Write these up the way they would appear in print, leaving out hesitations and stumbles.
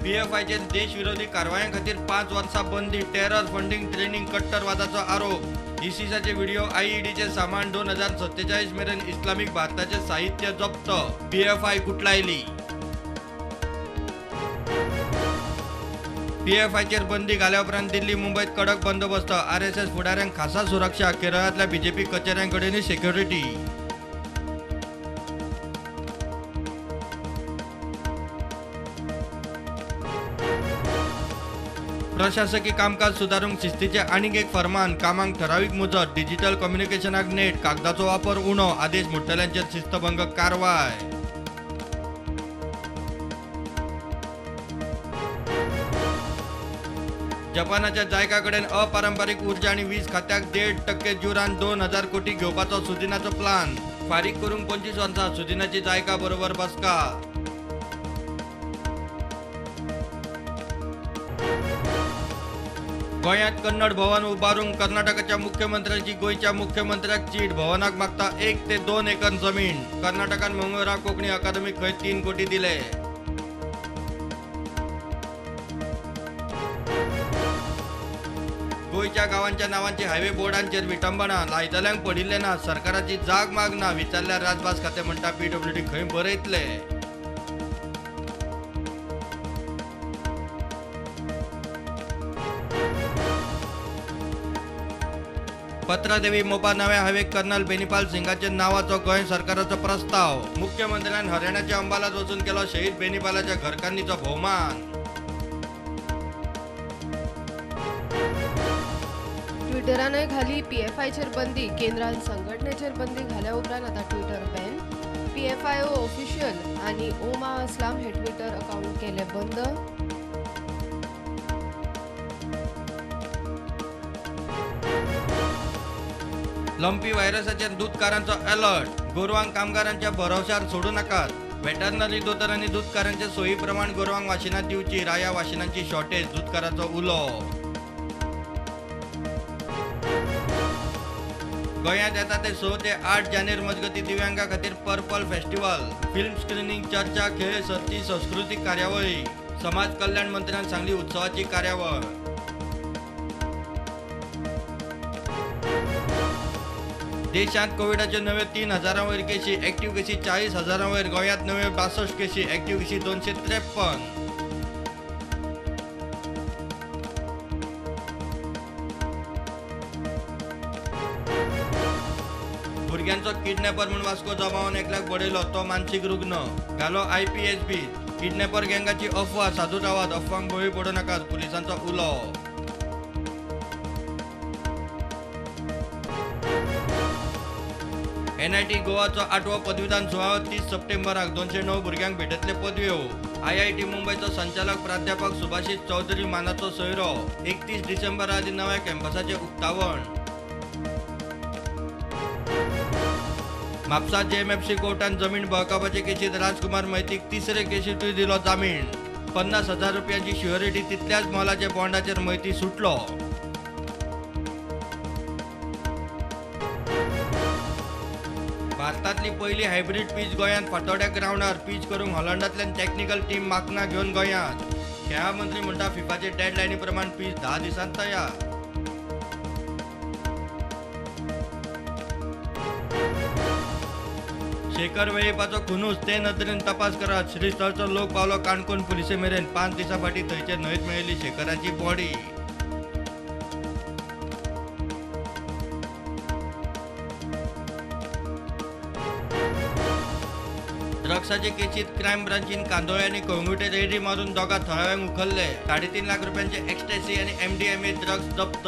पीएफआयचे देशविरोधी कारवायां खातीर 5 वर्सां बंदी, टेरर फंडिंग ट्रेनिंग कट्टरवादाचो आरोप, इसिसाचे व्हिडिओ आयईडीचे सामान 2047 मेरेन इस्लामिक भारताचे साहित्य जप्त, पीएफआय कुटलायली. पीएफआयचेर बंदी घाल्या उपरांत दिल्ली मुंबईत कडक बंदोबस्त, आरएसएस फुडाऱ्यांक खासा सुरक्षा, केरळातल्या बीजेपी कचेऱ्यांकडेनूय सिक्युरिटी. प्रशासकीय कामकाज सुदारूंक शिस्तीचे आनीक एक फर्मान, कामांक ठरावीक मुजत, डिजिटल कम्युनिकेशनाक नेट, कागदाचो वापर उणो, आदेश मोडटल्यांचेर शिस्तभंग कारवाय. जपानाच्या जायका कडेन अपारंपारीक उर्जा आनी वीज खात्याक 1.5% जुरान 2000 कोटी घेवपाचो सुदिनाचो प्लान, फारीक करूंक 25 वर्सां सुदिनाची जायका बरोबर बसका. गोंयांत कन्नड भवन उबारूंक कर्नाटकाच्या मुख्यमंत्र्याची गोंयच्या मुख्यमंत्र्याक चीट, भवनाक मागता 1 ते 2 एकर जमीन, कर्नाटकान मंगळुरा कोंकणी अकादमीक खंय 3 कोटी दिले. गोंयच्या गावांच्या नावांची हायवे बोर्डांचेर विटंबना, लायतल्यांक पडिल्ले ना, सरकाराची जाग मागना, विचारल्यार राजभास खातें म्हणटा पीडब्ल्यूडी खंय बरयतले. पत्रादेवी मोपा नव्या हायवेक कर्नल बेनीपाल सिंगाचे नावाचो गोंय सरकाराचो प्रस्ताव, मुख्यमंत्र्यान हरियाणाच्या अंबालात वचून केलो शहीद बेनीपालाच्या घरकान्नीचो भोवमान. ट्विटरानय घाली पीएफआयचेर बंदी, केंद्रान संघटनेचेर बंदी घाल्या उपरांत आता ट्विटर बॅन, पीएफआयओ ऑफिशियल आणि ओमा अस्लाम हे ट्विटर अकाउंट केले बंद. लंपी व्हायरसाचेर दूधकारांचो अलर्ट, गोरवांक कामगारांच्या भरवशार सोडू नाकात, वेटरनरी दोतोर आनी दूधकारांचे सोयी प्रमाण गोरवांक वाशिनां दिवची, राया वाशिनांची शॉर्टेज, दूधकाराचो उलो. गोंयांत येता ते 6 ते 8 जानेर मजगती दिव्यांगा खातीर पर्पल फेस्टिवल, फिल्म स्क्रीनिंग, चर्चा, खेळ सर्ती, सांस्कृतीक कार्यावळी, समाज कल्याण मंत्र्यान सांगली उत्सवाची कार्यावळ. देशांत कोविडाचे नवे 3000 वयर केशी, एक्टिव्ह केशी 40,000 वयर, गोंयांत नवे 62 केशी, एक्टिव्ह केशी 253. भुरग्यांचो किडनॅपर म्हूण वास्को जमावान एकल्याक बडयलो, तो मानसीक रुग्ण, घालो आयपीएसबी. किडनॅपर गँगाची अफवा, साधू रावात, अफवांक बळी पडू नाकात, पुलिसांचो उलो. एनआयटी गोवाचो 8वो पदवीदान सुवाळो 30 सप्टेंबराक 209 भुरग्यांक भेटतले पदव्यो. आयआयटी मुंबयचो संचालक प्राध्यापक सुभाषिश चौधरी मानाचो सोयरो. 31 डिसेंबर आदी नव्या कॅम्पसाचे उक्तावण. म्हापसा जेएमएफसी कोर्टान जमीन बळकावपाचे केशीत राजकुमार मैतीक तिसरे केशीतूय दिलो जामीन. 50,000 रुपयांची श्युअरिटी, तितल्याच मोलाचे बॉन्डाचेर मैती सुटलो. भारतातली पहिली हायब्रीड पीच गोंयांत फातोड्या ग्राउंडार पीच करूंक हॉलंडांतल्यान टॅक्निकल टीम माकना घेवन गोंयांत. खेळा मंत्री म्हणटा फिफाचे डेडलायनी प्रमाण पीच 10 दिसांत तयार. शेखर वेळीपाचो खुनूस ते नदरेन तपास करात. श्रीस्थळचो लोक पावलो काणकोण पुलिसे मेरेन. 5 दिसां फाटीं थंयचे न्हंयत मेळिल्ली शेखराची बॉडी. ड्रग्साचे केसीत क्रायम ब्रांचीन कांदोळे आनी कळंगुटे रेडी मारून दोगा थळाव्यांक उखल्ले. 3.5 लाख रुपयांचे एक्स्टेसी आनी एमडीएमए ड्रग्स जप्त.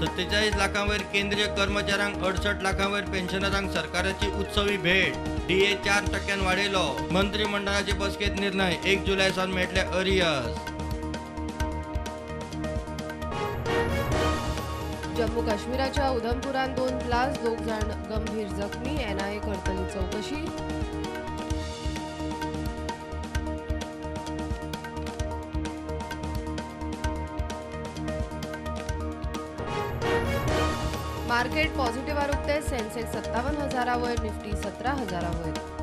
$47 लाखांवयर केंद्रीय कर्मचाऱ्यांक 68 लाखांवयर पेन्शनरांक सरकाराची उत्सवी भेट. डीए 4% वाडयलो. मंत्रिमंडळाचे बसकेत निर्णय. 1 जुलय सावन मेळटले अरियर्स. जम्मू काश्मीराच्या उधमपुरात 2 ब्लास्ट, 2 जण गंभीर जखमी. एनआयए करतली चौकशी. Market positive आरोपते. सेन्सेक्स 57,000 वयर, निफ्टी 17,000 वयर.